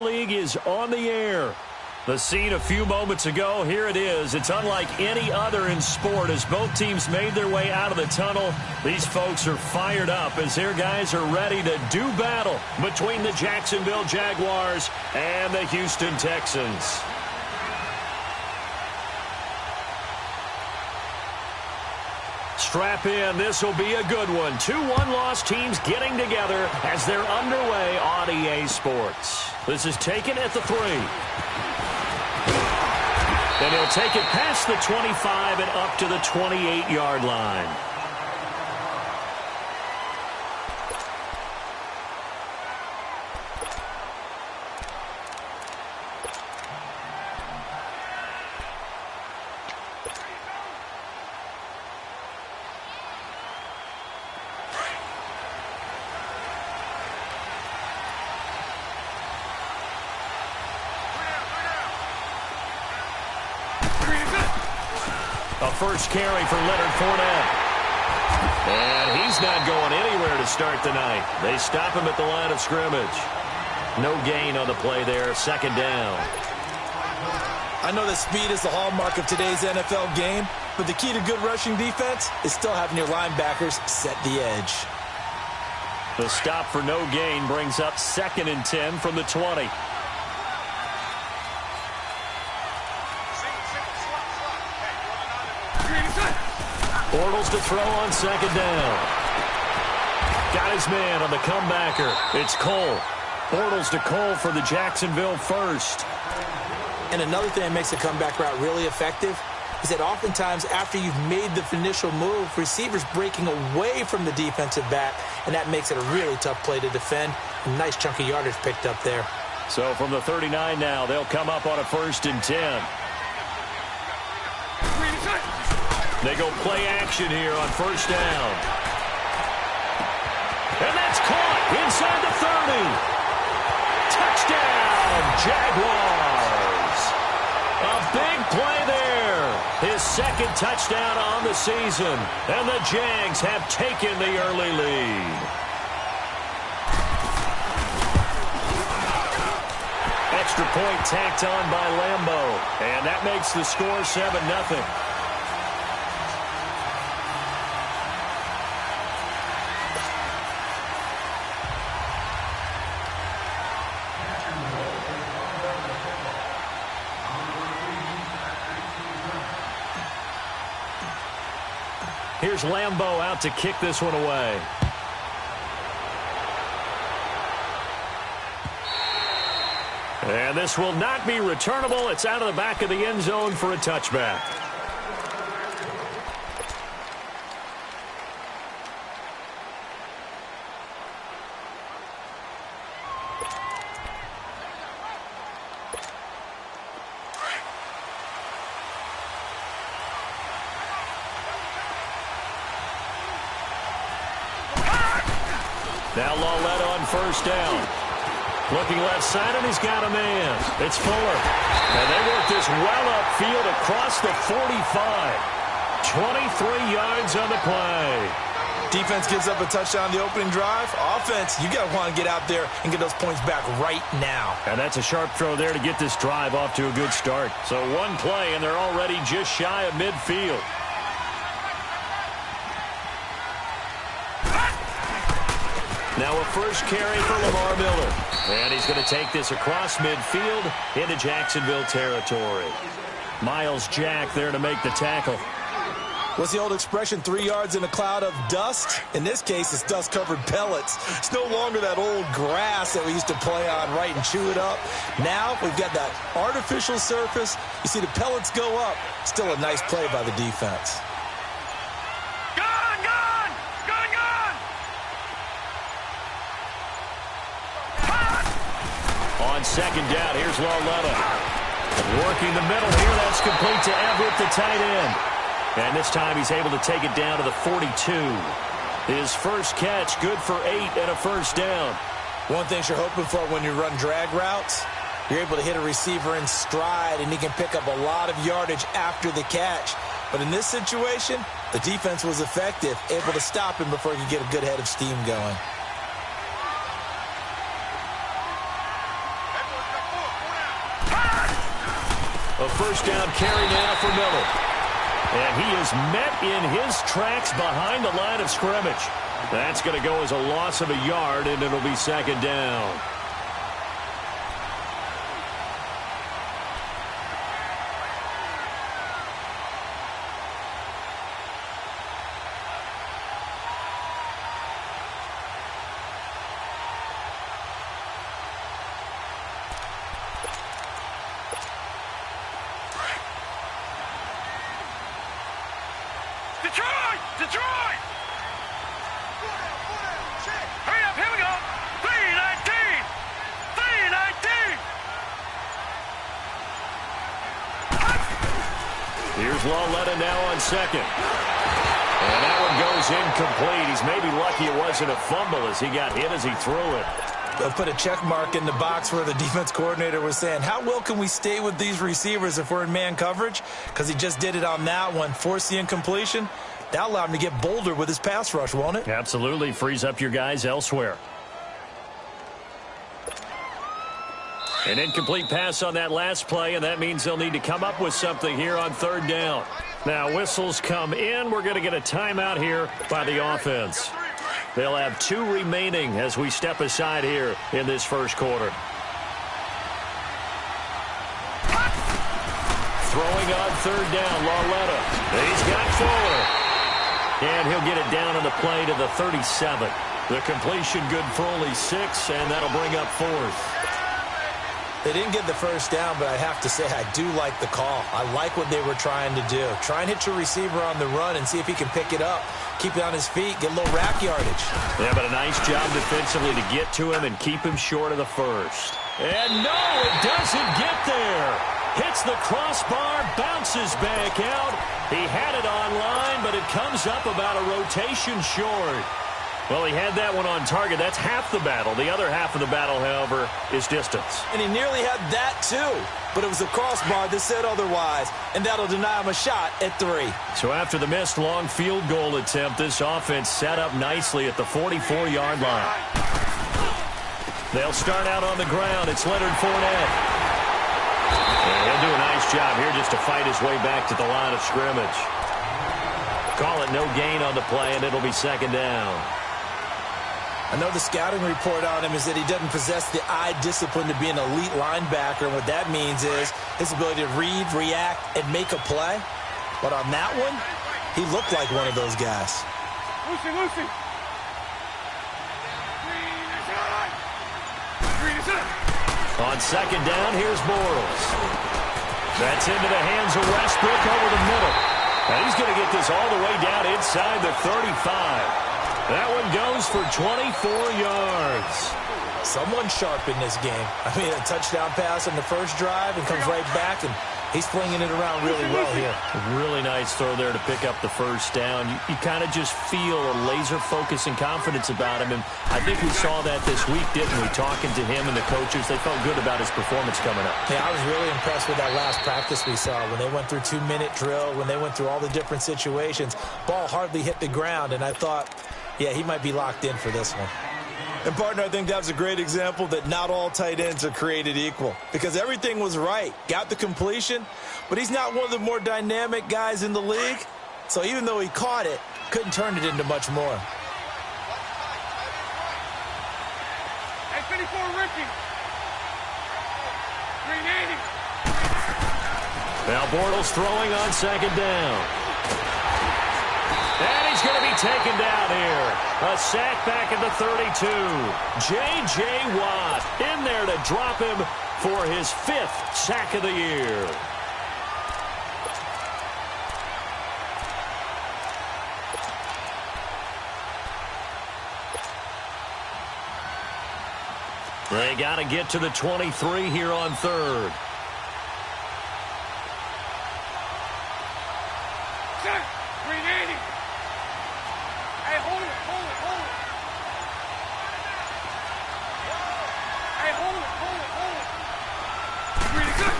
League is on the air. The scene a few moments ago, here it is. It's unlike any other in sport as both teams made their way out of the tunnel. These folks are fired up as their guys are ready to do battle between the Jacksonville Jaguars and the Houston Texans. Strap in. This will be a good one. 2 one-loss teams getting together as they're underway on EA Sports. This is taken at the 3. And he'll take it past the 25 and up to the 28-yard line. A first carry for Leonard Fournette. And he's not going anywhere to start the night. They stop him at the line of scrimmage. No gain on the play there. Second down. I know that speed is the hallmark of today's NFL game, but the key to good rushing defense is still having your linebackers set the edge. The stop for no gain brings up 2nd and 10 from the 20. Bortles to throw on 2nd down. Got his man on the comebacker. It's Cole. Bortles to Cole for the Jacksonville first. And another thing that makes a comeback route really effective is that oftentimes after you've made the initial move, receivers breaking away from the defensive back, and that makes it a really tough play to defend. A nice chunk of yardage picked up there. So from the 39 now, they'll come up on a 1st and 10. They go play action here on 1st down. And that's caught inside the 30. Touchdown, Jaguars. A big play there. His 2nd touchdown on the season. And the Jags have taken the early lead. Extra point tacked on by Lambo. And that makes the score 7-0. Here's Lambo out to kick this one away. And this will not be returnable. It's out of the back of the end zone for a touchback. Now Lawlett on 1st down. Looking left side, and he's got a man. It's Fuller. And they work this well upfield across the 45. 23 yards on the play. Defense gives up a touchdown the opening drive. Offense, you got to want to get out there and get those points back right now. And that's a sharp throw there to get this drive off to a good start. So one play, and they're already just shy of midfield. Now a first carry for Lamar Miller. And he's going to take this across midfield into Jacksonville territory. Myles Jack there to make the tackle. What's the old expression, 3 yards in a cloud of dust? In this case, it's dust-covered pellets. It's no longer that old grass that we used to play on, right, and chew it up. Now we've got that artificial surface. You see the pellets go up. Still a nice play by the defense. On 2nd down, here's Lawletta. Working the middle here, that's complete to Everett, the tight end. And this time he's able to take it down to the 42. His first catch, good for 8 and a 1st down. One thing you're hoping for when you run drag routes, you're able to hit a receiver in stride, and he can pick up a lot of yardage after the catch. But in this situation, the defense was effective, able to stop him before he could get a good head of steam going. A first down carry now for Miller. And he is met in his tracks behind the line of scrimmage. That's going to go as a loss of a yard, and it'll be second down. Detroit! Hurry up, here we go! 319! 319! Here's Lauletta now on second. And that one goes incomplete. He's maybe lucky it wasn't a fumble as he got hit as he threw it. They'll put a check mark in the box where the defense coordinator was saying, how well can we stay with these receivers if we're in man coverage? Because he just did it on that one, forced the incompletion. That allowed him to get bolder with his pass rush, won't it? Absolutely. Frees up your guys elsewhere. An incomplete pass on that last play, and that means they'll need to come up with something here on third down. Now, whistles come in. We're going to get a timeout here by the offense. They'll have 2 remaining as we step aside here in this first quarter. Throwing on third down, Lauletta. He's got Fuller. And he'll get it down on the play to the 37. The completion good for only 6, and that'll bring up 4th. They didn't get the first down, but I have to say I do like the call. I like what they were trying to do. Try and hit your receiver on the run and see if he can pick it up. Keep it on his feet, get a little rack yardage. Yeah, but a nice job defensively to get to him and keep him short of the first. And no, it doesn't get there. Hits the crossbar, bounces back out. He had it online, but it comes up about a rotation short. Well, he had that one on target. That's half the battle. The other half of the battle, however, is distance. And he nearly had that, too. But it was the crossbar that said otherwise, and that'll deny him a shot at 3. So after the missed long field goal attempt, this offense set up nicely at the 44-yard line. They'll start out on the ground. It's Leonard Fournette. And he'll do a nice job here just to fight his way back to the line of scrimmage. Call it no gain on the play, and it'll be second down. I know the scouting report on him is that he doesn't possess the eye discipline to be an elite linebacker. And what that means is his ability to read, react, and make a play. But on that one, he looked like one of those guys. Lucy. On second down, here's Bortles. That's into the hands of Westbrook over the middle. And he's going to get this all the way down inside the 35. That one goes for 24 yards. Someone sharp in this game. I mean, a touchdown pass on the first drive and comes right back, and he's flinging it around really well here. Really nice throw there to pick up the first down. You kind of just feel a laser focus and confidence about him, and I think we saw that this week, didn't we? Talking to him and the coaches, they felt good about his performance coming up. Yeah, I was really impressed with that last practice we saw when they went through 2-minute drill, when they went through all the different situations. Ball hardly hit the ground, and I thought, yeah, he might be locked in for this one. And, partner, I think that was a great example that not all tight ends are created equal because everything was right. Got the completion, but he's not one of the more dynamic guys in the league. So even though he caught it, couldn't turn it into much more. Hey, 54, Ricky. 380. Now Bortles throwing on second down. And he's going to be taken down here. A sack back at the 32. J.J. Watt in there to drop him for his 5th sack of the year. They got to get to the 23 here on third. Set. 380. Hey, hold it. Hey, hold it. Really good.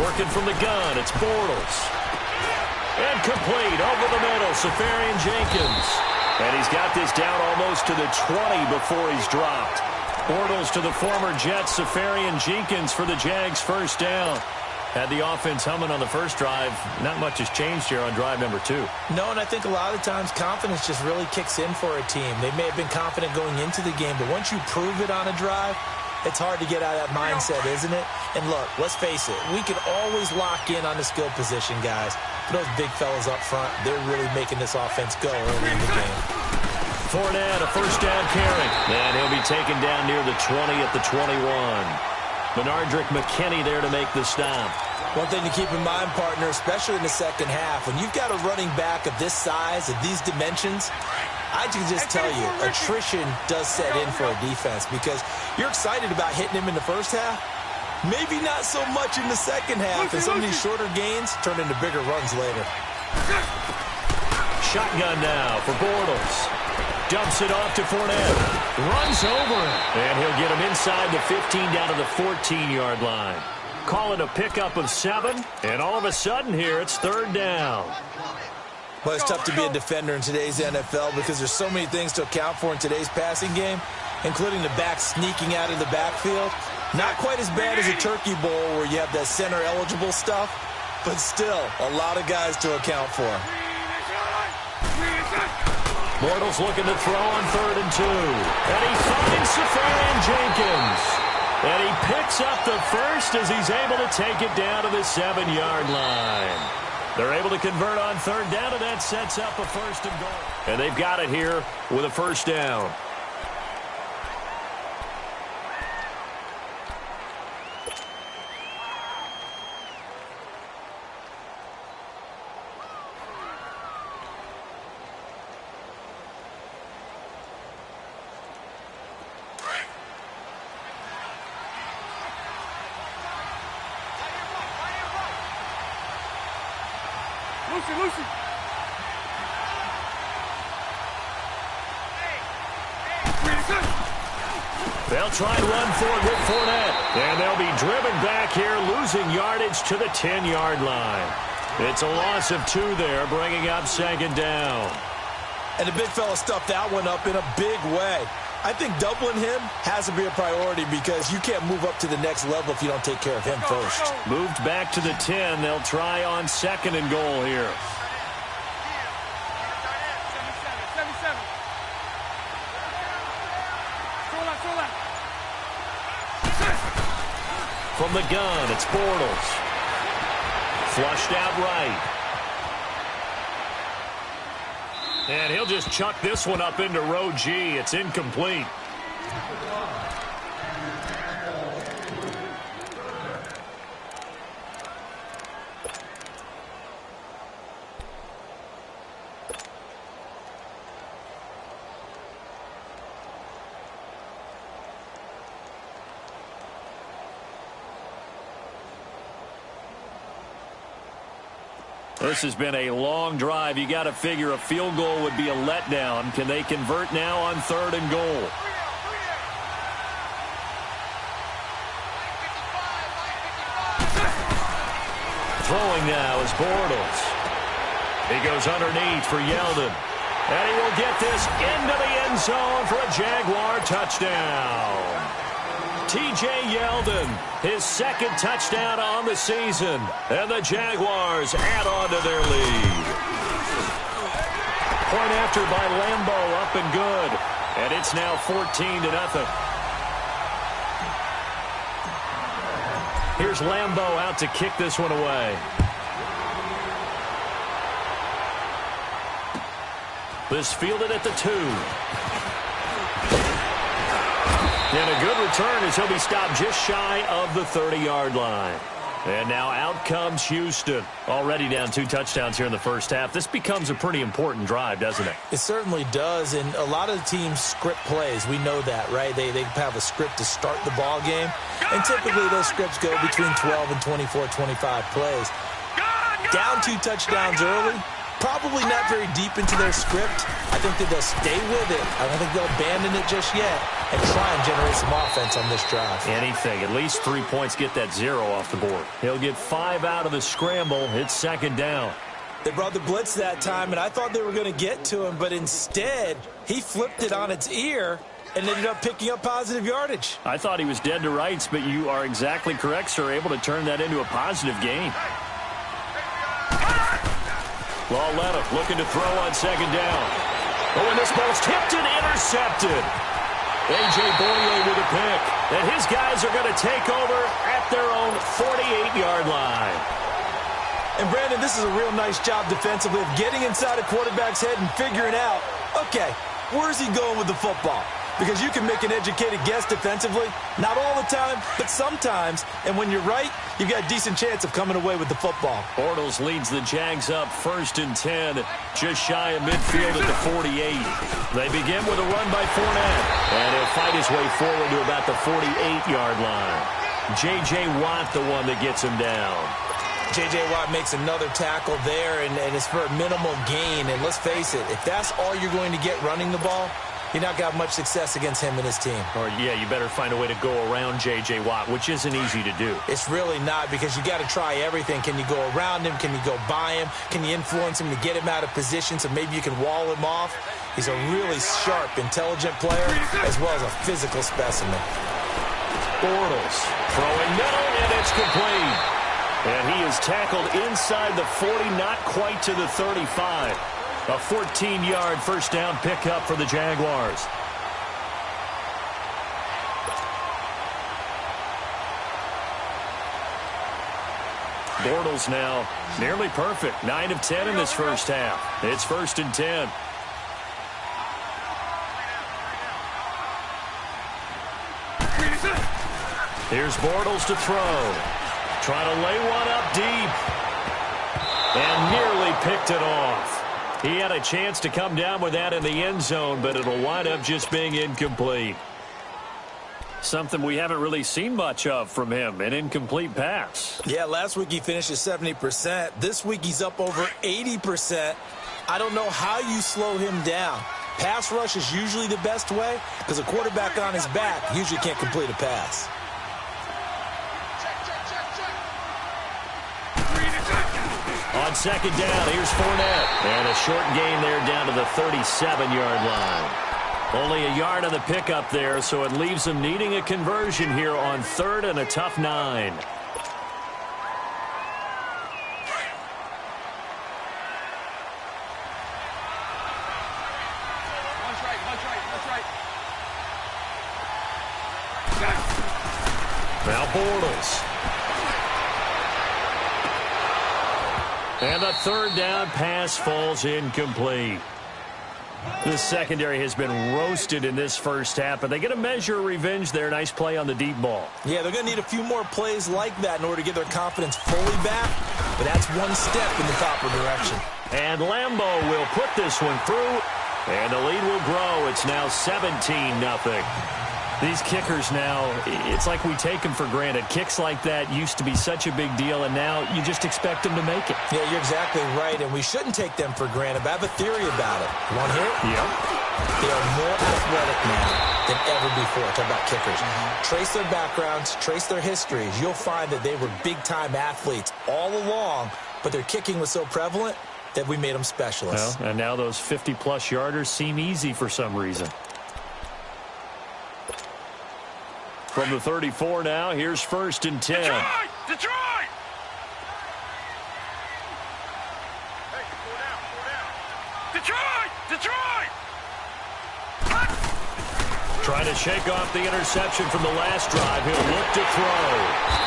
Working from the gun, it's Bortles. And complete over the middle, Safarian Jenkins. And he's got this down almost to the 20 before he's dropped. Bortles to the former Jets, Safarian Jenkins for the Jags first down. Had the offense humming on the first drive. Not much has changed here on drive number 2. No, and I think a lot of the times confidence just really kicks in for a team. They may have been confident going into the game, but once you prove it on a drive, it's hard to get out of that mindset, isn't it? And look, let's face it, we can always lock in on the skill position, guys. For those big fellas up front, they're really making this offense go early in the game. Fournette, a first down carry. And he'll be taken down near the 20 at the 21. Benardrick McKinney there to make the stop. One thing to keep in mind, partner, especially in the second half, when you've got a running back of this size, of these dimensions, I can just tell you, attrition does set in for a defense because you're excited about hitting him in the first half. Maybe not so much in the second half, and some of these shorter gains turn into bigger runs later. Shotgun now for Bortles. Dumps it off to Fournette. Runs over him. And he'll get him inside the 15 down to the 14-yard line. Call it a pickup of 7, and all of a sudden here it's 3rd down. Well, it's tough to be a defender in today's NFL because there's so many things to account for in today's passing game, including the back sneaking out of the backfield. Not quite as bad as a turkey bowl where you have that center-eligible stuff, but still a lot of guys to account for. Bortles looking to throw on 3rd and 2. And he finds Safarian Jenkins. And he picks up the first as he's able to take it down to the 7-yard line. They're able to convert on 3rd down, and that sets up a 1st and goal. And they've got it here with a 1st down. Lucy. They'll try and run for it with Fournette. And they'll be driven back here, losing yardage to the 10-yard line. It's a loss of 2 there, bringing up 2nd down. And the big fella stuffed that one up in a big way. I think doubling him has to be a priority because you can't move up to the next level if you don't take care of him first. Moved back to the 10. They'll try on 2nd and goal here. From the gun, it's Bortles. Flushed out right. And he'll just chuck this one up into row G. It's incomplete. This has been a long drive. You got to figure a field goal would be a letdown. Can they convert now on 3rd and goal? Throwing now is Bortles. He goes underneath for Yeldon. And he will get this into the end zone for a Jaguar touchdown. T.J. Yeldon, his 2nd touchdown on the season. And the Jaguars add on to their lead. Point after by Lambeau, up and good. And it's now 14-0. Here's Lambeau out to kick this one away. This fielded at the 2. And a good return as he'll be stopped just shy of the 30-yard line. And now out comes Houston. Already down 2 touchdowns here in the first half. This becomes a pretty important drive, doesn't it? It certainly does, and a lot of the teams script plays. We know that, right? They have a script to start the ball game, and typically those scripts go between 12 and 24, 25 plays. Down 2 touchdowns early, probably not very deep into their script. I think that they'll stay with it. I don't think they'll abandon it just yet and try and generate some offense on this drive. Anything. At least 3 points, get that 0 off the board. He'll get 5 out of the scramble. It's 2nd down. They brought the blitz that time, and I thought they were going to get to him, but instead he flipped it on its ear and ended up picking up positive yardage. I thought he was dead to rights, but you are exactly correct, sir. Able to turn that into a positive gain. Lauletta looking to throw on second down. Oh, and this ball's tipped and intercepted. A.J. Boye with a pick. And his guys are going to take over at their own 48-yard line. And, Brandon, this is a real nice job defensively of getting inside a quarterback's head and figuring out, okay, where's he going with the football? Because you can make an educated guess defensively. Not all the time, but sometimes. And when you're right, you've got a decent chance of coming away with the football. Bortles leads the Jags up 1st and 10, just shy of midfield at the 48. They begin with a run by Fournette. And he'll fight his way forward to about the 48-yard line. J.J. Watt, the one that gets him down. J.J. Watt makes another tackle there, and it's for a minimal gain. And let's face it, if that's all you're going to get running the ball, you're not got much success against him and his team. Or, yeah, you better find a way to go around J.J. Watt, which isn't easy to do. It's really not, because you got to try everything. Can you go around him? Can you go by him? Can you influence him to get him out of position so maybe you can wall him off? He's a really sharp, intelligent player, as well as a physical specimen. Bortles throwing middle, and it's complete. And he is tackled inside the 40, not quite to the 35. A 14-yard first down pickup for the Jaguars. Bortles now nearly perfect. 9 of 10 in this first half. It's 1st and 10. Here's Bortles to throw. Trying to lay one up deep. And nearly picked it off. He had a chance to come down with that in the end zone, but it'll wind up just being incomplete. Something we haven't really seen much of from him, an incomplete pass. Yeah, last week he finished at 70%. This week he's up over 80%. I don't know how you slow him down. Pass rush is usually the best way, because a quarterback on his back usually can't complete a pass. On second down, here's Fournette. And a short gain there down to the 37-yard line. Only a yard on the pickup there, so it leaves him needing a conversion here on 3rd and a tough 9. Now Bortles. And the 3rd down pass falls incomplete. The secondary has been roasted in this first half, but they get a measure of revenge there. Nice play on the deep ball. Yeah, they're going to need a few more plays like that in order to get their confidence fully back, but that's one step in the proper direction. And Lambeau will put this one through, and the lead will grow. It's now 17-0. These kickers now, it's like we take them for granted. Kicks like that used to be such a big deal, and now you just expect them to make it. Yeah, you're exactly right, and we shouldn't take them for granted. But I have a theory about it. You want to hear it? Yep. They are more athletic now than ever before. Talk about kickers. Trace their backgrounds, trace their histories. You'll find that they were big-time athletes all along, but their kicking was so prevalent that we made them specialists. Well, and now those 50-plus yarders seem easy for some reason. From the 34 now, here's 1st and 10. Detroit! Detroit! Detroit! Detroit! Trying to shake off the interception from the last drive. He'll look to throw.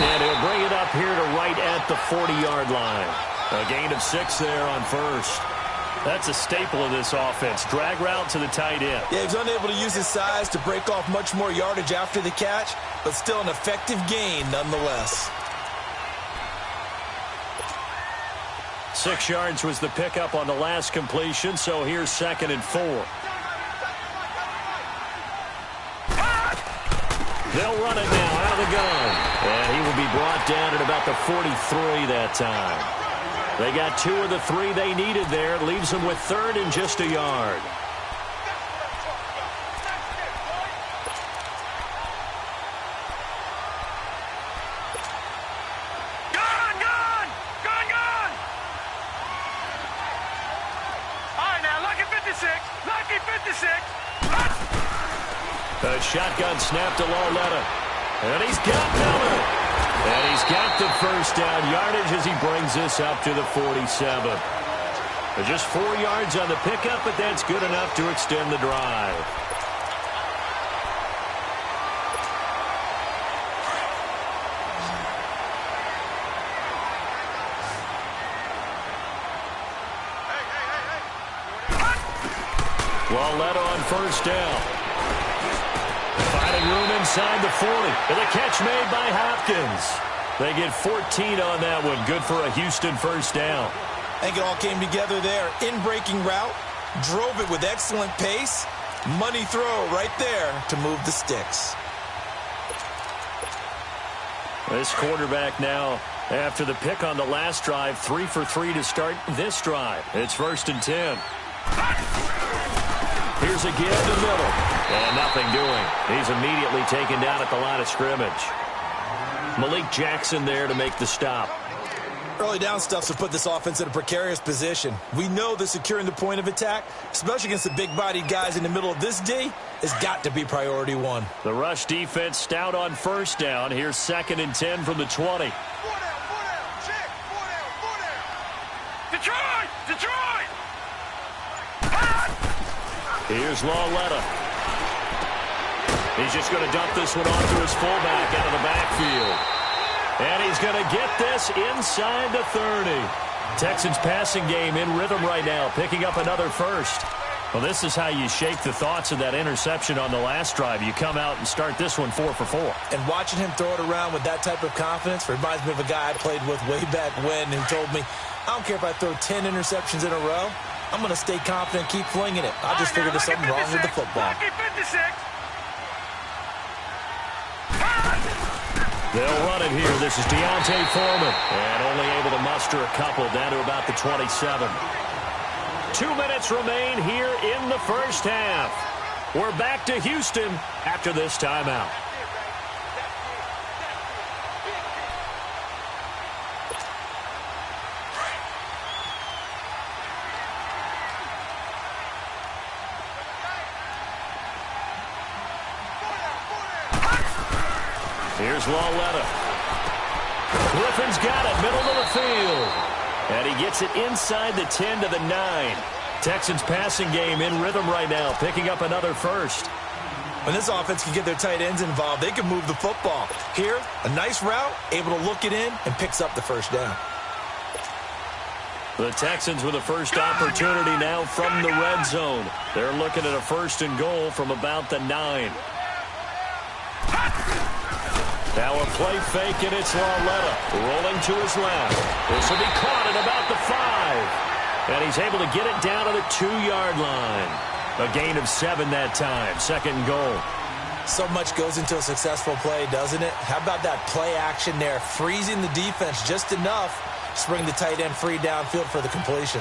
And he'll bring it up here to right at the 40-yard line. A gain of 6 there on 1st. That's a staple of this offense. Drag route to the tight end. Yeah, he's unable to use his size to break off much more yardage after the catch, but still an effective gain nonetheless. 6 yards was the pickup on the last completion, so here's 2nd and 4. They'll run it now out of the gun. And he will be brought down at about the 43 that time. They got 2 of the 3 they needed there. It leaves them with 3rd and just a yard. Gone! Gone! Gone! Gone! All right, now, lucky 56. Lucky 56. A shotgun snap to Lauletta. And he's got Miller. And he's got the first down yardage as he brings this up to the 47. Just 4 yards on the pickup, but that's good enough to extend the drive. Lauletta on first down. Finding room inside the 40. And the catch made by Hopkins. They get 14 on that one. Good for a Houston first down. I think it all came together there. In-breaking route, drove it with excellent pace. Money throw right there to move the sticks. This quarterback now, after the pick on the last drive, 3 for 3 to start this drive. It's 1st and 10. Here's a give to Miller. And nothing doing. He's immediately taken down at the line of scrimmage. Malik Jackson there to make the stop. Early down stuffs have put this offense in a precarious position. We know that securing the point of attack, especially against the big-bodied guys in the middle of this D, has got to be priority one. The rush defense stout on first down. Here's 2nd and 10 from the 20. Detroit! Detroit! Here's Lauletta. He's just going to dump this one off to his fullback out of the backfield. And he's going to get this inside the 30. Texans passing game in rhythm right now, picking up another first. Well, this is how you shake the thoughts of that interception on the last drive. You come out and start this one 4 for 4. And watching him throw it around with that type of confidence reminds me of a guy I played with way back when who told me, I don't care if I throw 10 interceptions in a row. I'm going to stay confident and keep flinging it. I just figured there's something wrong with the football. They'll run it here. This is Deontay Foreman. And only able to muster a couple down to about the 27. 2 minutes remain here in the first half. We're back to Houston after this timeout. Here's Lauletta. Griffin's got it, middle of the field. And he gets it inside the 10 to the 9. Texans passing game in rhythm right now, picking up another first. When this offense can get their tight ends involved, they can move the football. Here, a nice route, able to look it in, and picks up the first down. The Texans with a first opportunity now from the red zone. They're looking at a 1st and goal from about the 9. Now a play fake, and it's Lauletta rolling to his left. This will be caught at about the 5. And he's able to get it down to the 2-yard line. A gain of 7 that time. 2nd and goal. So much goes into a successful play, doesn't it? How about that play action there? Freezing the defense just enough to bring the tight end free downfield for the completion.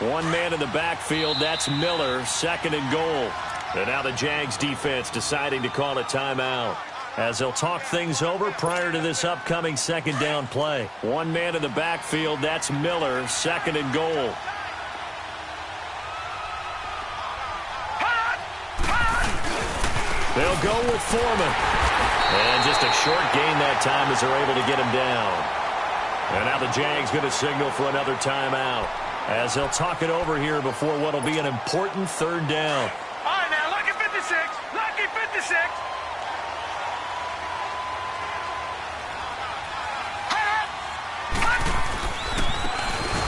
One man in the backfield. That's Miller. 2nd and goal. And now the Jags defense deciding to call a timeout as they'll talk things over prior to this upcoming 2nd down play. One man in the backfield. That's Miller. 2nd and goal. They'll go with Foreman. And just a short gain that time as they're able to get him down. And now the Jags going to signal for another timeout as they'll talk it over here before what will be an important 3rd down. Lucky 56.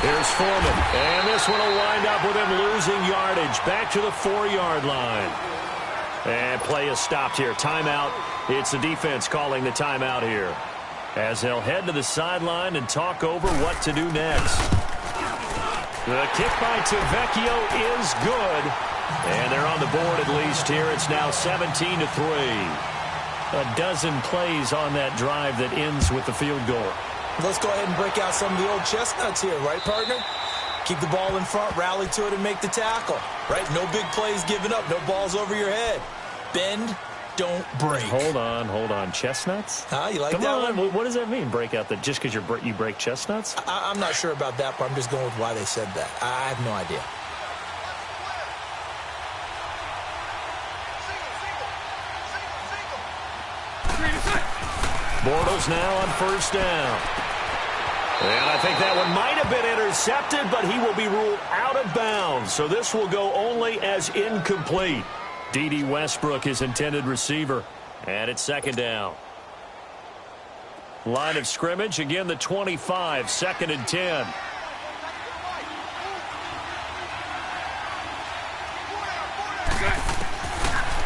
Here's Foreman. And this one will wind up with him losing yardage. Back to the 4-yard line. And play is stopped here. Timeout. It's the defense calling the timeout here as they'll head to the sideline and talk over what to do next. The kick by Tavecchio is good. And they're on the board at least here. It's now 17-3. A dozen plays on that drive that ends with the field goal. Let's go ahead and break out some of the old chestnuts here, right, partner? Keep the ball in front, rally to it, and make the tackle, right? No big plays given up, no balls over your head. Bend, don't break. Hold on. Chestnuts? Huh? You like Come that on. one? What does that mean, break out? Just because you break chestnuts? I'm not sure about that, but I'm just going with why they said that. I have no idea. Bortles now on first down. And I think that one might have been intercepted, but he will be ruled out of bounds. So this will go only as incomplete. D.D. Westbrook, his intended receiver. And it's second down. Line of scrimmage, again the 25, 2nd and 10.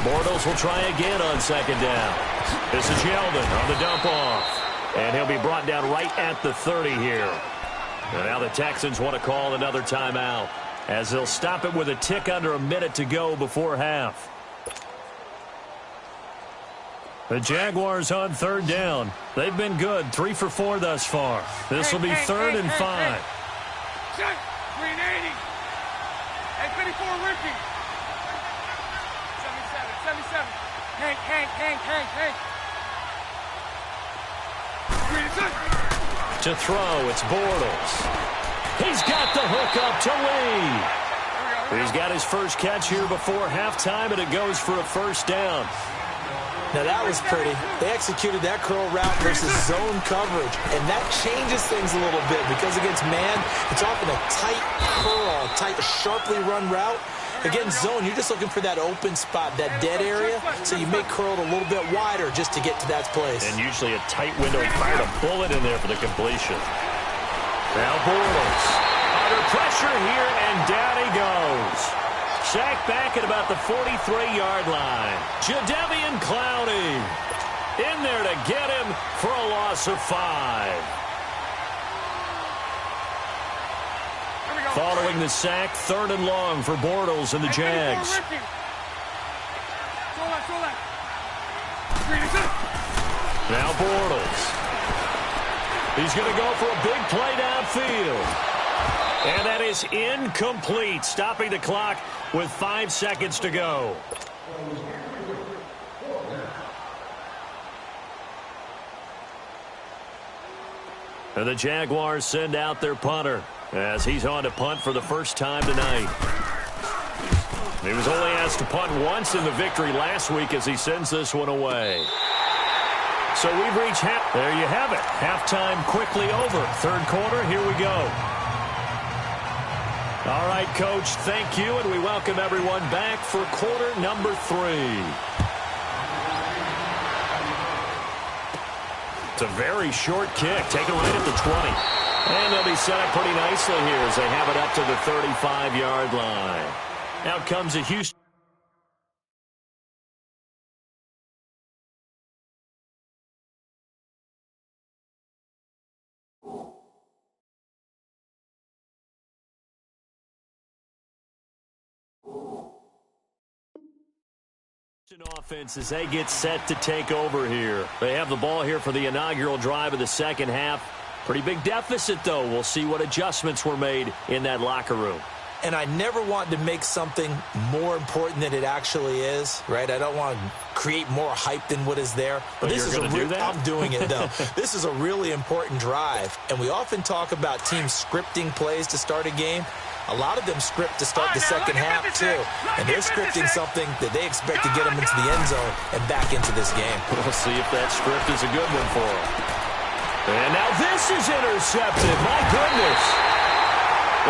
Bortles will try again on second down. This is Yeldon on the dump off. And he'll be brought down right at the 30 here. And now the Texans want to call another timeout, as they'll stop it with a tick under a minute to go before half. The Jaguars on third down. They've been good, 3 for 4 thus far. This will be 3rd and 5. Check. 380. Hey, 54, Ricky. 77. Hank. To throw, it's Bortles. He's got the hook up to Lee. He's got his first catch here before halftime, and it goes for a first down. Now that was pretty. They executed that curl route versus zone coverage, and that changes things a little bit because against man, it's often a tight curl, sharply run route. Against zone, you're just looking for that open spot, that dead area, so you make curl a little bit wider just to get to that place. And usually a tight window. He fired a bullet in there for the completion. Now Bortles under pressure here, and down he goes. Sacked back at about the 43-yard line. Jadeveon Clowney in there to get him for a loss of 5. Following the sack, 3rd and long for Bortles and the Jags. Now Bortles. He's going to go for a big play downfield. And that is incomplete, stopping the clock with 5 seconds to go. And the Jaguars send out their punter, as he's on to punt for the first time tonight. He was only asked to punt once in the victory last week as he sends this one away. So we've reached half. There you have it. Halftime quickly over. 3rd quarter, here we go. All right, Coach, thank you, and we welcome everyone back for quarter number 3. It's a very short kick, taken right at the 20. And they'll be set up pretty nicely here as they have it up to the 35-yard line. Out comes a Houston. Offense as they get set to take over here. They have the ball here for the inaugural drive of the second half. Pretty big deficit, though. We'll see what adjustments were made in that locker room. And I never want to make something more important than it actually is, right? I don't want to create more hype than what is there. But this is going to do that? I'm doing it, though. This is a really important drive. And we often talk about teams scripting plays to start a game. A lot of them script to start the second half, too. And they're scripting something that they expect to get them into the end zone and back into this game. We'll see if that script is a good one for them. And now this is intercepted. My goodness.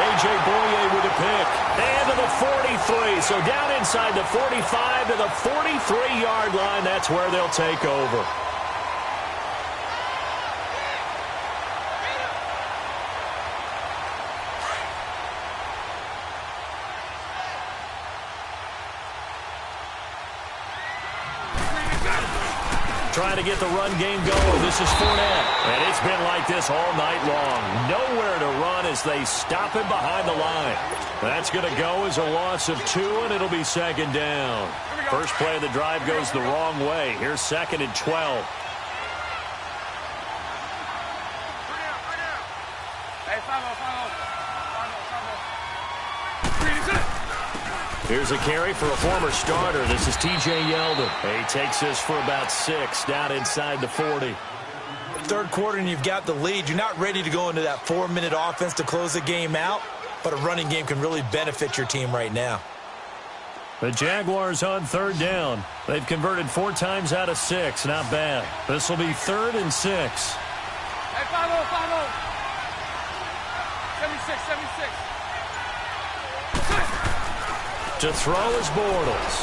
A.J. Boye with a pick. And to the 43. So down inside the 45 to the 43-yard line. That's where they'll take over. Trying to get the run game going. This is Fournette. And it's been like this all night long. Nowhere to run as they stop him behind the line. That's going to go as a loss of 2, and it'll be second down. First play of the drive goes the wrong way. Here's 2nd and 12. Here's a carry for a former starter. This is T.J. Yeldon. He takes this for about 6 down inside the 40. 3rd quarter and you've got the lead. You're not ready to go into that 4-minute offense to close the game out, but a running game can really benefit your team right now. The Jaguars on third down. They've converted 4 times out of 6. Not bad. This will be 3rd and 6. Hey, follow. 76. To throw is Bortles.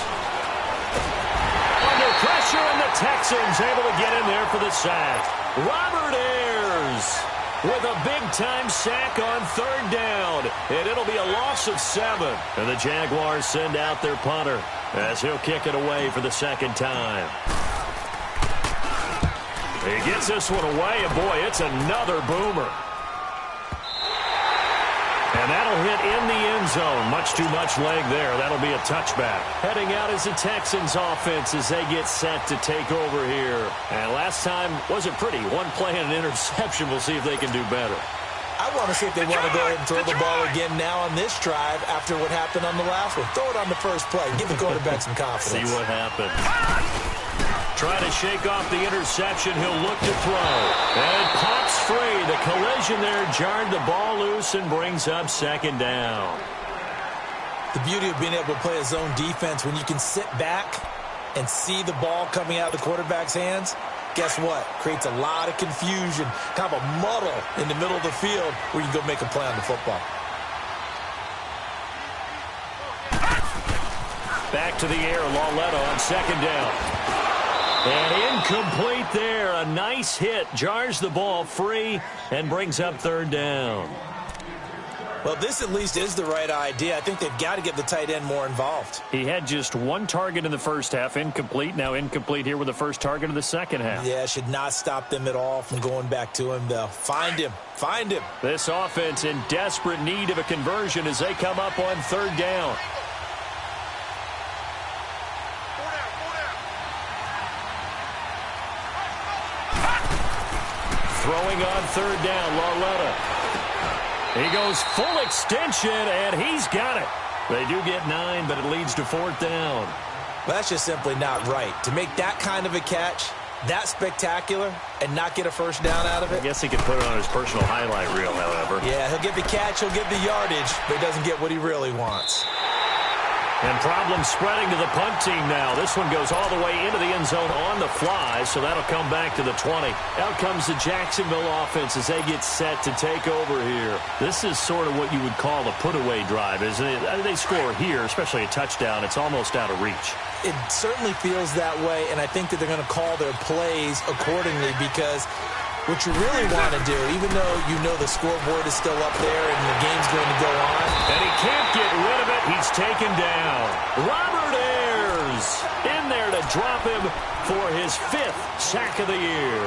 Under pressure, and the Texans able to get in there for the sack. Robert Ayers with a big-time sack on 3rd down. And it'll be a loss of 7. And the Jaguars send out their punter as he'll kick it away for the 2nd time. He gets this one away, and boy, it's another boomer. And that'll hit in the end zone. Much too much leg there. That'll be a touchback. Heading out is the Texans offense as they get set to take over here. And last time wasn't pretty. 1 play and an interception. We'll see if they can do better. I want to see if they want to go ahead and throw the ball again now on this drive after what happened on the last one. Throw it on the first play. Give the quarterback some confidence. See what happens. Trying to shake off the interception. He'll look to throw. And it pops free. The collision there jarred the ball loose and brings up 2nd down. The beauty of being able to play a zone defense when you can sit back and see the ball coming out of the quarterback's hands, guess what? Creates a lot of confusion, kind of a muddle in the middle of the field where you can go make a play on the football. Back to the air. Lauletta on 2nd down. And incomplete there. A nice hit. Jars the ball free and brings up 3rd down. Well, this at least is the right idea. I think they've got to get the tight end more involved. He had just 1 target in the first half. Incomplete. Now incomplete here with the first target of the second half. Yeah, should not stop them at all from going back to him, though. Find him. Find him. This offense in desperate need of a conversion as they come up on 3rd down. Throwing on 3rd down, Lauletta. He goes full extension, and he's got it. They do get 9, but it leads to 4th down. Well, that's just simply not right. To make that kind of a catch, that spectacular, and not get a first down out of it. I guess he could put it on his personal highlight reel, however. Yeah, he'll get the catch, he'll get the yardage, but he doesn't get what he really wants. And problems spreading to the punt team now. This one goes all the way into the end zone on the fly, so that'll come back to the 20. Out comes the Jacksonville offense as they get set to take over here. This is sort of what you would call a put-away drive, isn't it? They score here, especially a touchdown. It's almost out of reach. It certainly feels that way, and I think that they're going to call their plays accordingly because what you really want to do, even though you know the scoreboard is still up there and the game's going to go on. And he can't get rid of it. He's taken down. Robert Ayers in there to drop him for his 5th sack of the year.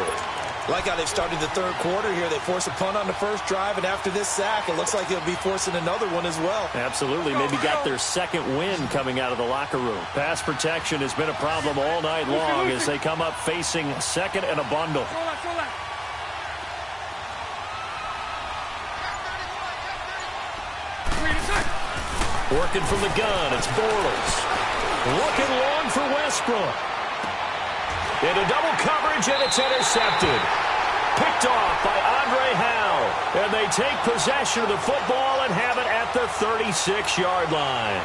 Like how they've started the 3rd quarter here. They force a punt on the first drive, and after this sack, it looks like they'll be forcing another one as well. Absolutely. Maybe got their 2nd win coming out of the locker room. Pass protection has been a problem all night long as they come up facing 2nd and a bundle. Working from the gun, it's Bortles. Looking long for Westbrook. Into double coverage, and it's intercepted. Picked off by Andre Howe. And they take possession of the football and have it at the 36-yard line.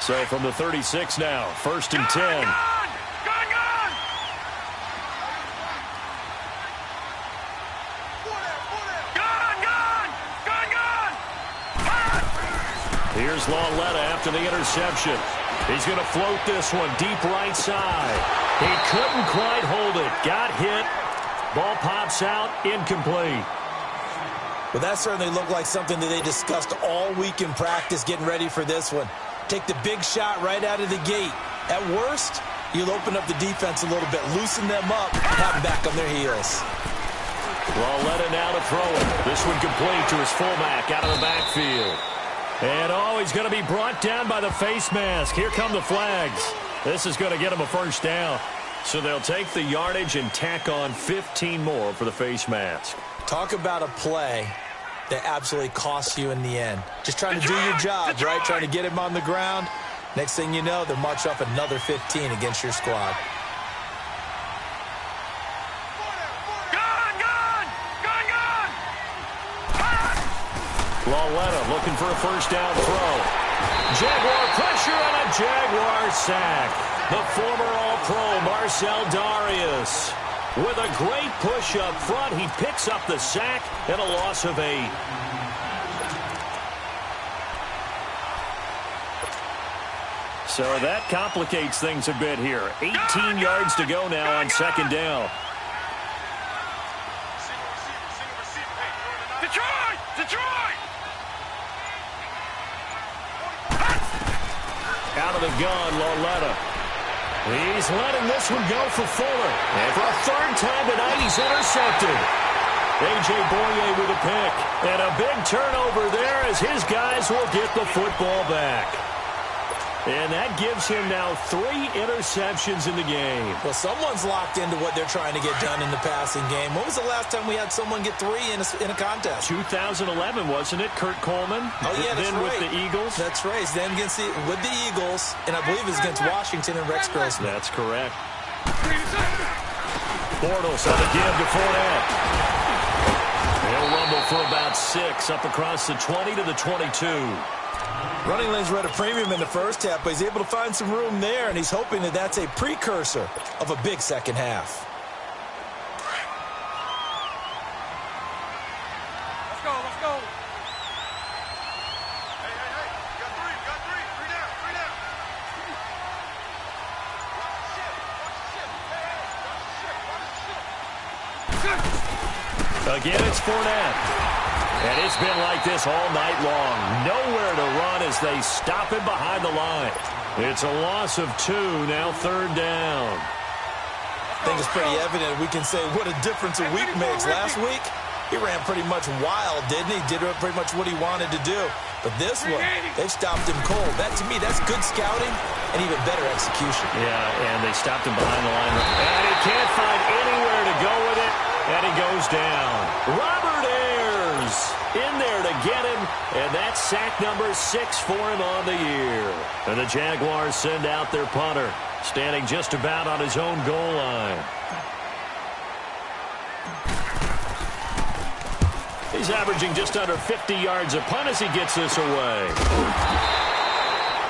So from the 36 now, 1st and 10. Here's Lauletta after the interception. He's going to float this one deep right side. He couldn't quite hold it. Got hit. Ball pops out. Incomplete. Well, that certainly looked like something that they discussed all week in practice getting ready for this one. Take the big shot right out of the gate. At worst, you'll open up the defense a little bit, loosen them up, have them back on their heels. Lauletta now to throw it. This one complete to his fullback out of the backfield. And, he's going to be brought down by the face mask. Here come the flags. This is going to get him a first down. So they'll take the yardage and tack on 15 more for the face mask. Talk about a play that absolutely costs you in the end. Just trying to do your job, right? Trying to get him on the ground. Next thing you know, they'll march off another 15 against your squad. Lauletta looking for a first down throw. Jaguar pressure and a Jaguar sack. The former All-Pro Marcell Dareus with a great push up front. He picks up the sack and a loss of 8. So that complicates things a bit here. 18 yards to go now on second down. Detroit! Detroit! Out of the gun, Lauletta. He's letting this one go for Fuller. And for a third time tonight, he's intercepted. A.J. Bouye with a pick. And a big turnover there as his guys will get the football back. And that gives him now 3 interceptions in the game. Well, someone's locked into what they're trying to get done in the passing game. When was the last time we had someone get 3 in a contest? 2011, wasn't it? Kurt Coleman. Oh, yeah, that's then right. with the Eagles. That's right. Then with the Eagles, and I believe it's against Washington and Rex Grossman. That's correct. Bortles on the give to Fournette. He'll rumble for about 6 up across the 20 to the 22. Running lanes were at a premium in the first half, but he's able to find some room there, and he's hoping that that's a precursor of a big second half. Let's go, let's go. Hey, hey, hey. Got 3, got 3. 3 down, 3 down. Watch the ship, watch the ship. Hey, hey, watch the ship, watch the ship. Again, it's Fournette. And it's been like this all night long. Nowhere to run as they stop him behind the line. It's a loss of 2, now third down. I think it's pretty evident. We can say what a difference a week makes. Last week, he ran pretty much wild, didn't he? Did pretty much what he wanted to do. But this one, they've stopped him cold. That, to me, that's good scouting and even better execution. Yeah, and they stopped him behind the line. And he can't find anywhere to go with it. And he goes down. Robert Ayers in there to get him. And that's sack number 6 for him on the year. And the Jaguars send out their punter, standing just about on his own goal line. He's averaging just under 50 yards a punt as he gets this away.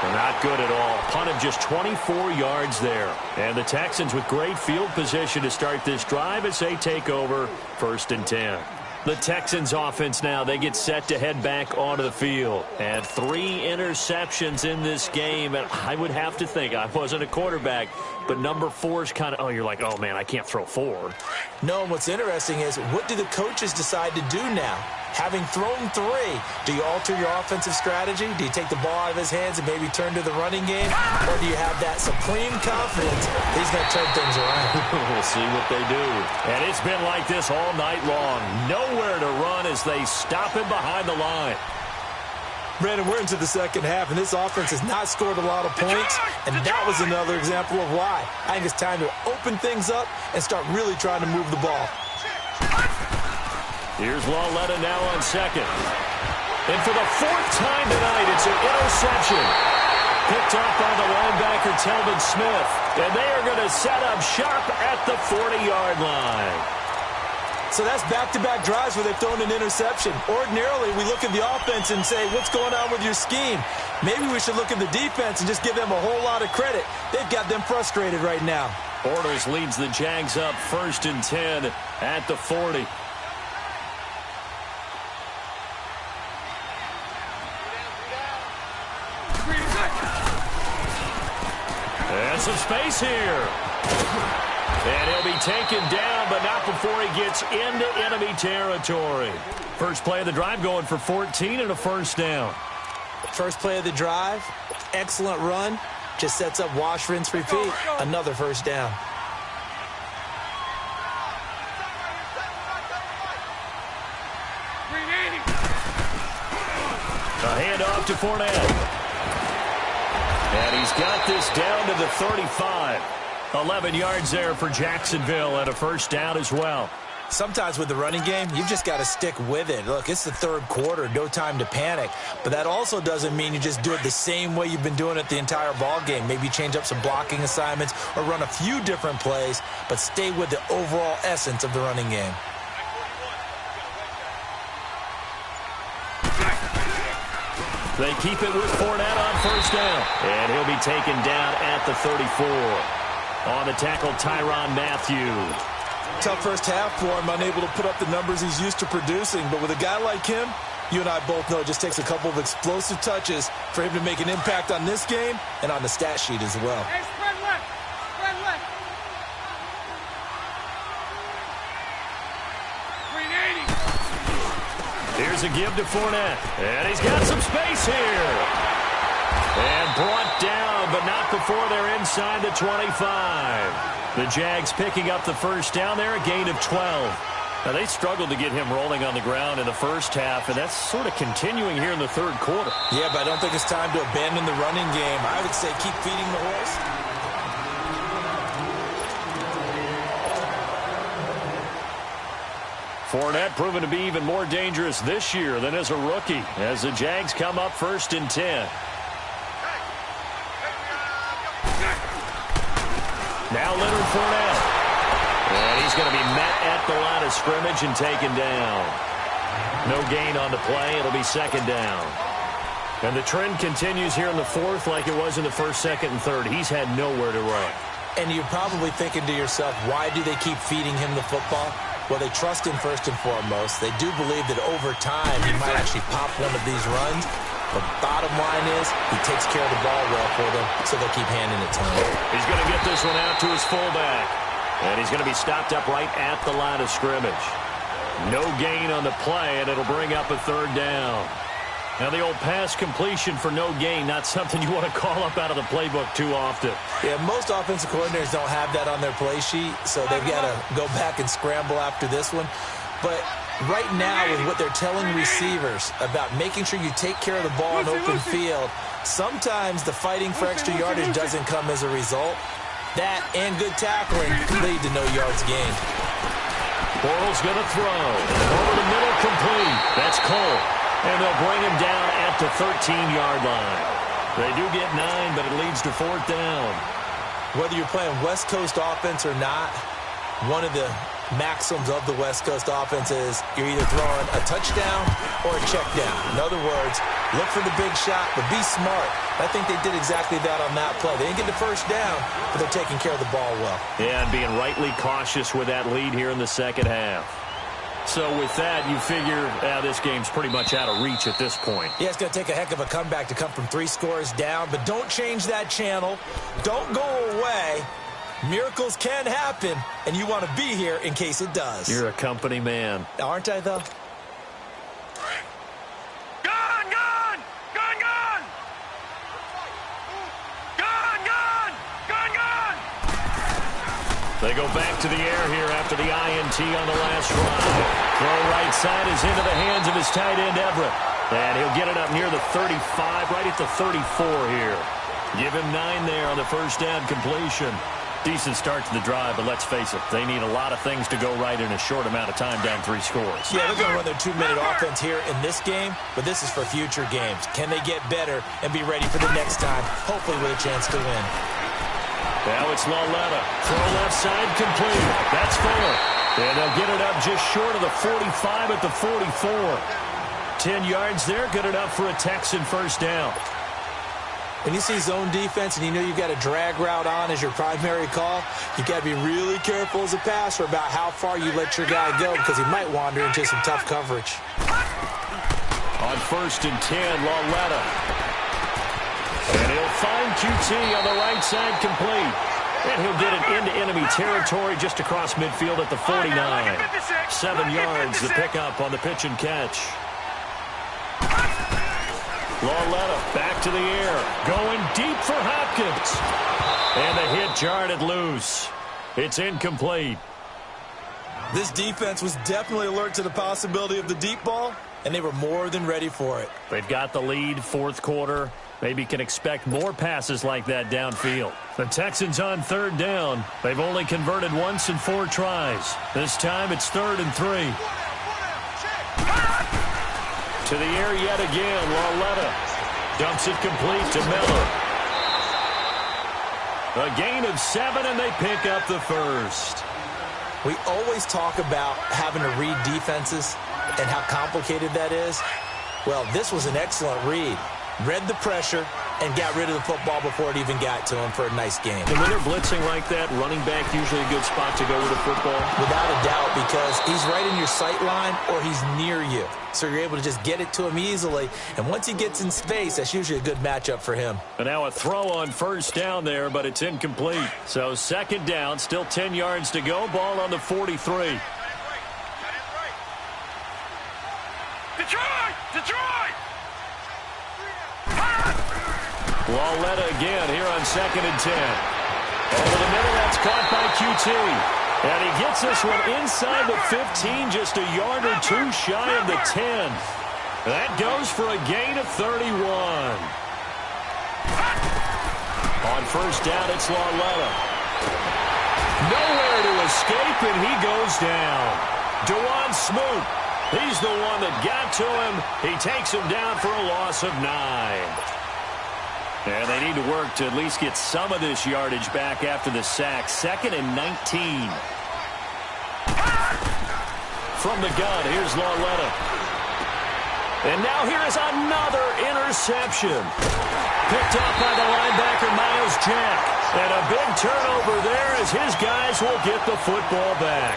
Not good at all. Punt of just 24 yards there. And the Texans with great field position to start this drive as they take over 1st and 10. The Texans offense now, they get set to head back onto the field. And 3 interceptions in this game. And I would have to think, I wasn't a quarterback, but number 4 is kind of, you're like, oh, man, I can't throw 4. No, and what's interesting is, what do the coaches decide to do now? Having thrown 3, do you alter your offensive strategy? Do you take the ball out of his hands and maybe turn to the running game? Or do you have that supreme confidence that he's going to turn things around? We'll see what they do. And it's been like this all night long. Nowhere to run as they stop him behind the line. Brandon, we're into the second half, and this offense has not scored a lot of points, and that was another example of why. I think it's time to open things up and start really trying to move the ball. Here's Lauletta now on second. And for the 4th time tonight, it's an interception. Picked off by the linebacker, Telvin Smith. And they are going to set up shop at the 40-yard line. So that's back-to-back drives where they've thrown an interception. Ordinarily, we look at the offense and say, what's going on with your scheme? Maybe we should look at the defense and just give them a whole lot of credit. They've got them frustrated right now. Bortles leads the Jags up 1st and 10 at the 40. And some space here. And he'll be taken down, but not before he gets into enemy territory. First play of the drive going for 14 and a first down. First play of the drive, excellent run. Just sets up wash, rinse, repeat. Another first down. A handoff to Fournette. And he's got this down to the 35. 11 yards there for Jacksonville and a first down as well. Sometimes with the running game, you've just got to stick with it. Look, it's the 3rd quarter, no time to panic. But that also doesn't mean you just do it the same way you've been doing it the entire ball game. Maybe change up some blocking assignments or run a few different plays, but stay with the overall essence of the running game. They keep it with Fournette on first down. And he'll be taken down at the 34. On the tackle, Tyrann Mathieu. Tough first half for him, unable to put up the numbers he's used to producing. But with a guy like him, you and I both know it just takes a couple of explosive touches for him to make an impact on this game and on the stat sheet as well. Hey, spread left. Spread left. 380. Here's a give to Fournette. And he's got some space here. And brought down, but not before they're inside the 25. The Jags picking up the first down there, a gain of 12. Now, they struggled to get him rolling on the ground in the first half, and that's sort of continuing here in the third quarter. Yeah, but I don't think it's time to abandon the running game. I would say keep feeding the horse. Fournette proven to be even more dangerous this year than as a rookie, as the Jags come up first and 10. Now Leonard Fournette. And he's going to be met at the line of scrimmage and taken down. No gain on the play. It'll be second down. And the trend continues here in the fourth like it was in the first, second, and third. He's had nowhere to run. And you're probably thinking to yourself, why do they keep feeding him the football? Well, they trust him first and foremost. They do believe that over time he might actually pop one of these runs. The bottom line is he takes care of the ball well for them, so they keep handing it to him. He's going to get this one out to his fullback. And he's going to be stopped up right at the line of scrimmage. No gain on the play, and it'll bring up a third down. Now, the old pass completion for no gain, not something you want to call up out of the playbook too often. Yeah, most offensive coordinators don't have that on their play sheet, so they've got to go back and scramble after this one. But right now, with what they're telling receivers about making sure you take care of the ball in open field, sometimes the fighting for extra yardage doesn't come as a result. That and good tackling could lead to no yards gained. Bortles going to throw. Over the middle, complete. That's Cole. And they'll bring him down at the 13-yard line. They do get 9, but it leads to fourth down. Whether you're playing West Coast offense or not, one of the maxims of the West Coast offense is you're either throwing a touchdown or a check down. In other words, look for the big shot, but be smart. I think they did exactly that on that play. They didn't get the first down, but they're taking care of the ball well. Yeah, and being rightly cautious with that lead here in the second half. So with that, you figure this game's pretty much out of reach at this point. Yeah, it's going to take a heck of a comeback to come from 3 scores down, but don't change that channel. Don't go away. Miracles can happen, and you want to be here in case it does. You're a company man. Aren't I, though? Gone, gone! Gone, gone! Gone, gone! Gone, gone! They go back to the air here after the INT on the last drive. Throw right side is into the hands of his tight end, Everett. And he'll get it up near the 35, right at the 34 here. Give him 9 there on the first down completion. Decent start to the drive, but let's face it, they need a lot of things to go right in a short amount of time down 3 scores. Yeah, they're going to run their 2-minute offense here in this game, but this is for future games. Can they get better and be ready for the next time, hopefully with a chance to win? Now it's Lauletta. Throw left side complete. That's Fuller. And they'll get it up just short of the 45 at the 44. 10 yards there, good enough for a Texan first down. When you see zone defense and you know you've got a drag route on as your primary call, you've got to be really careful as a passer about how far you let your guy go because he might wander into some tough coverage. On first and 10, Lauletta. And he'll find QT on the right side complete. And he'll get it into enemy territory just across midfield at the 49. 7 yards, the pickup on the pitch and catch. Lauletta back to the air, going deep for Hopkins. And the hit jarred it loose. It's incomplete. This defense was definitely alert to the possibility of the deep ball, and they were more than ready for it. They've got the lead, fourth quarter. Maybe can expect more passes like that downfield. The Texans on third down. They've only converted once in 4 tries. This time it's 3rd and 3. To the air yet again, Lauletta dumps it complete to Miller. A gain of 7, and they pick up the first. We always talk about having to read defenses and how complicated that is. Well, this was an excellent read. read the pressure, and got rid of the football before it even got to him for a nice game. And when they're blitzing like that, running back usually a good spot to go with the football? Without a doubt, because he's right in your sight line or he's near you. So you're able to just get it to him easily. And once he gets in space, that's usually a good matchup for him. And now a throw on first down there, but it's incomplete. So second down, still 10 yards to go. Ball on the 43. Detroit! Lauletta again here on 2nd and 10. Over the middle, that's caught by QT. And he gets this one inside the 15, just a yard or two shy of the 10. That goes for a gain of 31. On first down, it's Lauletta. Nowhere to escape, and he goes down. Dewan Smoot, he's the one that got to him. He takes him down for a loss of 9. And they need to work to at least get some of this yardage back after the sack. 2nd and 19. From the gun, here's Lauletta. And now here is another interception. Picked up by the linebacker, Miles Jack. And a big turnover there as his guys will get the football back.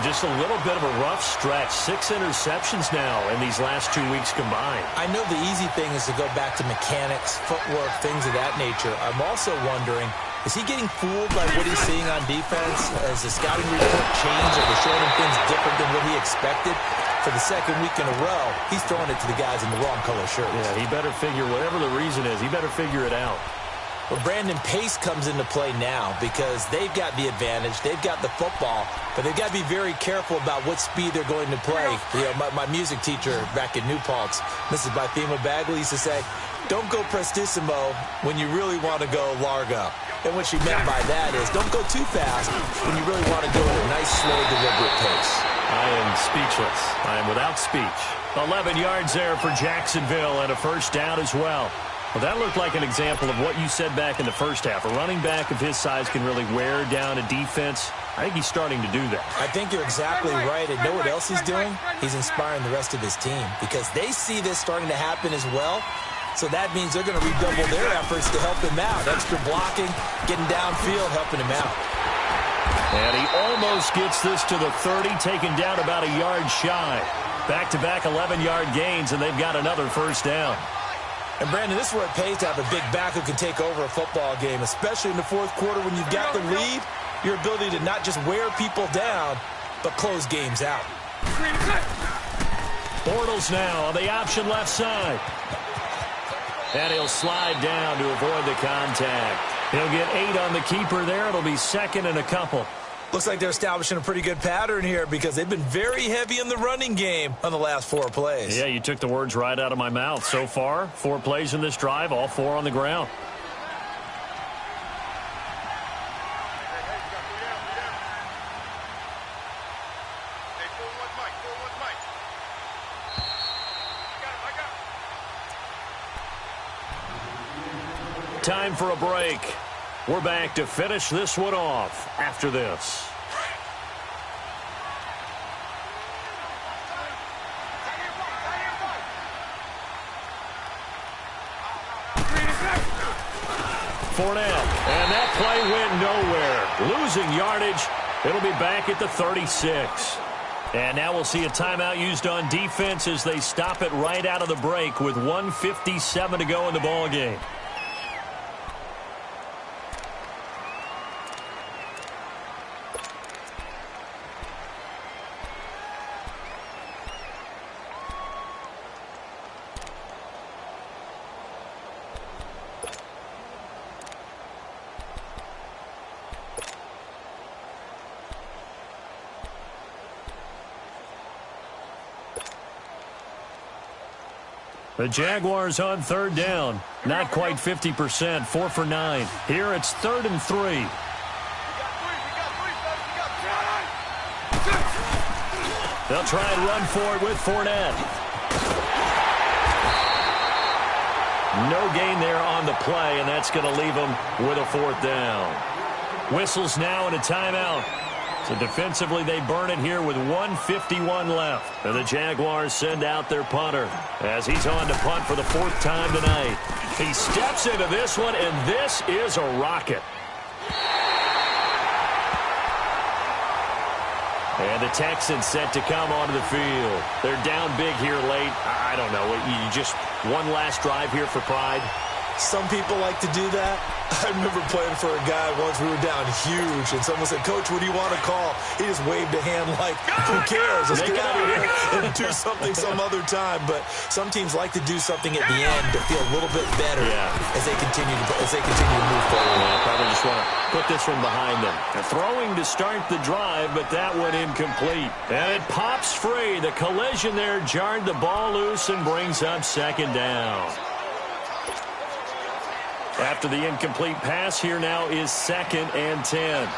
Just a little bit of a rough stretch. 6 interceptions now in these last 2 weeks combined. I know the easy thing is to go back to mechanics, footwork, things of that nature. I'm also wondering, is he getting fooled by what he's seeing on defense? Has the scouting report changed? Are they showing him things different than what he expected? For the second week in a row, he's throwing it to the guys in the wrong color shirts. Yeah, he better figure, whatever the reason is, he better figure it out. Well, Brandon, pace comes into play now because they've got the advantage. They've got the football, but they've got to be very careful about what speed they're going to play. You know, my music teacher back in New Paltz, Mrs. Bythema Bagley, used to say, don't go prestissimo when you really want to go largo. And what she meant by that is don't go too fast when you really want to go at a nice, slow, deliberate pace. I am speechless. I am without speech. 11 yards there for Jacksonville and a first down as well. Well, that looked like an example of what you said back in the first half. A running back of his size can really wear down a defense. I think he's starting to do that. I think you're exactly right. And know what else he's doing? He's inspiring the rest of his team because they see this starting to happen as well. So that means they're going to redouble their efforts to help him out. Extra blocking, getting downfield, helping him out. And he almost gets this to the 30, taken down about a yard shy. Back-to-back 11-yard gains, and they've got another first down. And, Brandon, this is where it pays to have a big back who can take over a football game, especially in the fourth quarter when you've got the lead, your ability to not just wear people down, but close games out. Bortles now on the option left side. And he'll slide down to avoid the contact. He'll get 8 on the keeper there. It'll be 2nd and a couple. Looks like they're establishing a pretty good pattern here because they've been very heavy in the running game on the last 4 plays. Yeah, you took the words right out of my mouth. So far, 4 plays in this drive, all 4 on the ground. Time for a break. We're back to finish this one off after this. Fournette, and that play went nowhere. Losing yardage. It'll be back at the 36. And now we'll see a timeout used on defense as they stop it right out of the break with 1:57 to go in the ball game. The Jaguars on 3rd down. Not quite 50%. 4 for 9. Here it's 3rd and 3. They'll try and run for it with Fournette. No gain there on the play, and that's going to leave them with a 4th down. Whistles now and a timeout. So defensively, they burn it here with 1:51 left. And the Jaguars send out their punter as he's on to punt for the 4th time tonight. He steps into this one, and this is a rocket. And the Texans set to come onto the field. They're down big here late. I don't know. You just one last drive here for pride? Some people like to do that. I remember playing for a guy once. We were down huge, and someone said, "Coach, what do you want to call?" He just waved a hand like, "Who cares? Let's get out of here and do something some other time." But some teams like to do something at the end to feel a little bit better as they continue to move forward. Yeah, probably just want to put this one behind them. They're throwing to start the drive, but that one incomplete. And it pops free. The collision there jarred the ball loose and brings up 2nd down. After the incomplete pass, here now is 2nd and 10.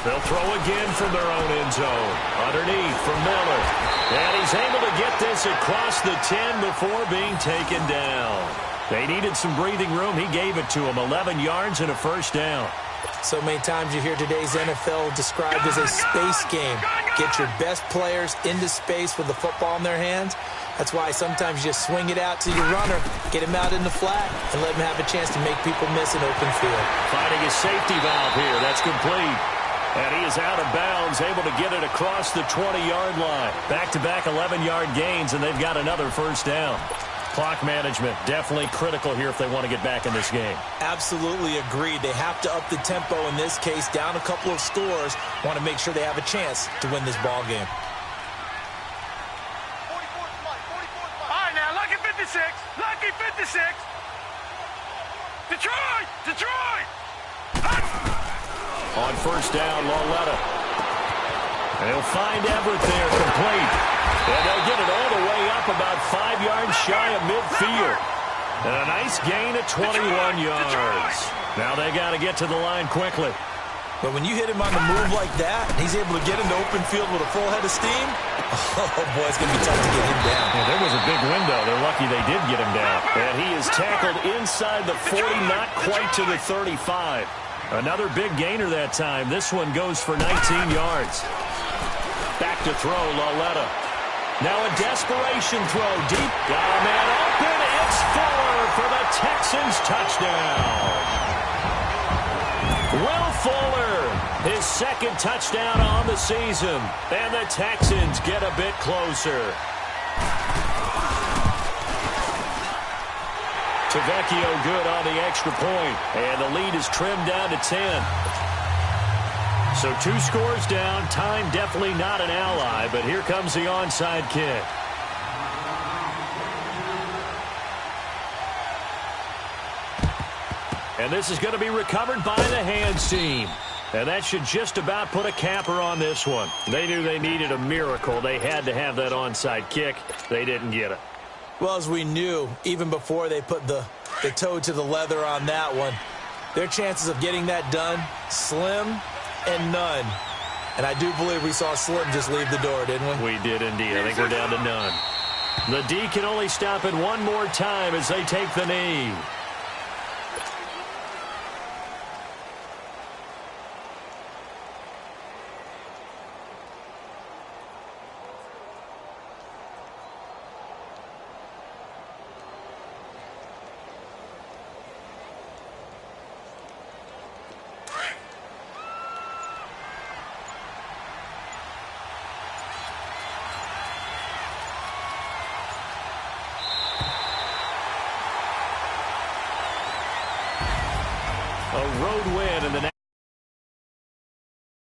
They'll throw again from their own end zone. Underneath from Miller. And he's able to get this across the 10 before being taken down. They needed some breathing room. He gave it to them. 11 yards and a 1st down. So many times you hear today's NFL described as a space game. Get your best players into space with the football in their hands. That's why sometimes you just swing it out to your runner, get him out in the flat, and let him have a chance to make people miss an open field. Finding his safety valve here. That's complete. And he is out of bounds, able to get it across the 20-yard line. Back-to-back 11-yard gains, and they've got another 1st down. Clock management definitely critical here if they want to get back in this game. Absolutely agreed. They have to up the tempo in this case, down a couple of scores. Want to make sure they have a chance to win this ball game. All right, now, lucky 56. Lucky 56. Detroit! Detroit! On 1st down, Lauletta. And he'll find Everett there, complete. And they'll get it all the way up about 5 yards shy of midfield. And a nice gain of 21 yards. Now they got to get to the line quickly. But when you hit him on the move like that, he's able to get into open field with a full head of steam, oh, boy, it's going to be tough to get him down. Yeah, there was a big window. They're lucky they did get him down. And he is tackled inside the 40, not quite to the 35. Another big gainer that time. This one goes for 19 yards. Back to throw, Lauletta. Now a desperation throw deep. Got a man open. It's Fuller for the Texans touchdown. Will Fuller, his 2nd touchdown on the season. And the Texans get a bit closer. Tavecchio good on the extra point. And the lead is trimmed down to 10. So 2 scores down. Time definitely not an ally, but here comes the onside kick. And this is going to be recovered by the hands team. And that should just about put a capper on this one. They knew they needed a miracle. They had to have that onside kick. They didn't get it. Well, as we knew, even before they put the toe to the leather on that one, their chances of getting that done, slim and none. And I do believe we saw Slim just leave the door, didn't we? We did indeed. I think we're down to none. The D can only stop it one more time as they take the knee. A road win in the next.